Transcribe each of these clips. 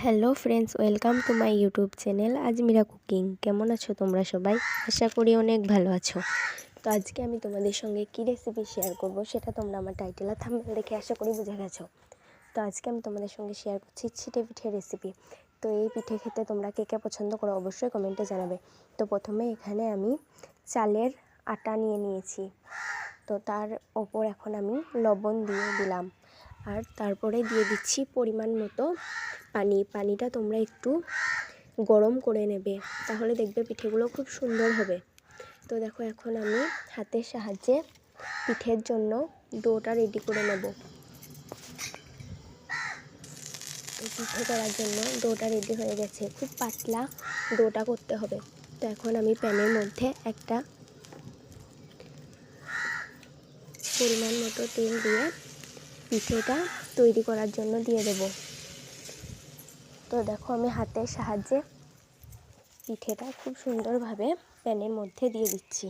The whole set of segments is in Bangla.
Hello friends, welcome to my YouTube channel Azmira cooking. কেমন আছো তোমরা সবাই? আশা করি অনেক ভালো আছো। তো আজকে আমি তোমাদের সঙ্গে কী রেসিপি শেয়ার করব সেটা তোমরা আমার টাইটেল আর থাম্বনেল দেখে আশা করি বুঝে গেছো। তো আজকে আমি তোমাদের সঙ্গে শেয়ার করছি ছিটে পিঠে রেসিপি। তো এই পিঠে খেতে তোমরা কে কে পছন্দ করো অবশ্যই কমেন্টে জানাবে। তো প্রথমে এখানে আমি চালের আটা নিয়ে নিয়েছি। তো তার ওপর এখন আমি লবণ দিয়ে দিলাম, আর তারপরে দিয়ে দিচ্ছি পরিমাণ মতো পানিটা তোমরা একটু গরম করে নেবে, তাহলে দেখবে পিঠেগুলো খুব সুন্দর হবে। তো দেখো, এখন আমি হাতের সাহায্যে পিঠের জন্য ডোটা রেডি করে নেব। তো পিঠে করার জন্য ডোটা রেডি হয়ে গেছে, খুব পাতলা ডোটা করতে হবে। তো এখন আমি প্যানের মধ্যে একটা পরিমাণ মতো তেল দিয়ে পিঠেটা তৈরি করার জন্য দিয়ে দেব। তো দেখো, আমি হাতের সাহায্যে পিঠেটা খুব সুন্দরভাবে প্যানের মধ্যে দিয়ে দিচ্ছি।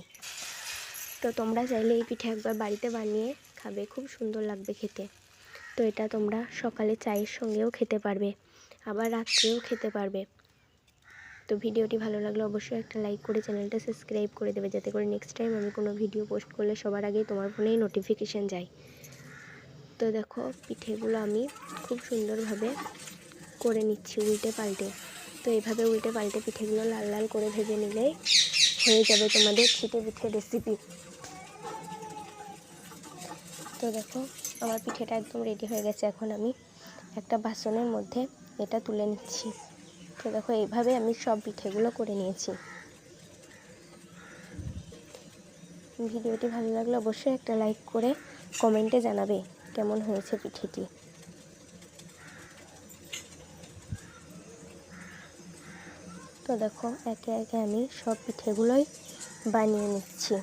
তো তোমরা চাইলে এই পিঠে একবার বাড়িতে বানিয়ে খাবে, খুব সুন্দর লাগবে খেতে। তো এটা তোমরা সকালে চায়ের সঙ্গেও খেতে পারবে, আবার রাত্রেও খেতে পারবে। তো ভিডিওটি ভালো লাগলে অবশ্যই একটা লাইক করে চ্যানেলটা সাবস্ক্রাইব করে দেবে, যাতে করে নেক্সট টাইম আমি কোনো ভিডিও পোস্ট করলে সবার আগেই তোমার ফোনেই নোটিফিকেশান যায়। তো দেখো, পিঠেগুলো আমি খুব সুন্দরভাবে করে নিচ্ছি উল্টে পাল্টে। তো এইভাবে উল্টে পাল্টে পিঠেগুলো লাল লাল করে ভেজে নিলেই হয়ে যাবে তোমাদের ছিটে পিঠে রেসিপি। তো দেখো, আমার পিঠেটা একদম রেডি হয়ে গেছে। এখন আমি একটা বাসনের মধ্যে এটা তুলে নিচ্ছি। তো দেখো, এইভাবে আমি সব পিঠেগুলো করে নিয়েছি। ভিডিওটি ভালো লাগলে অবশ্যই একটা লাইক করে কমেন্টে জানাবে কেমন হয়েছে পিঠেটি। তো দেখো, একে একে আমি সব পিঠেগুলোই বানিয়ে নিচ্ছি।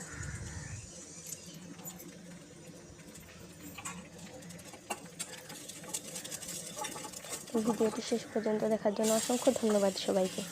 ভিডিওটি শেষ পর্যন্ত দেখার জন্য অসংখ্য ধন্যবাদ সবাইকে।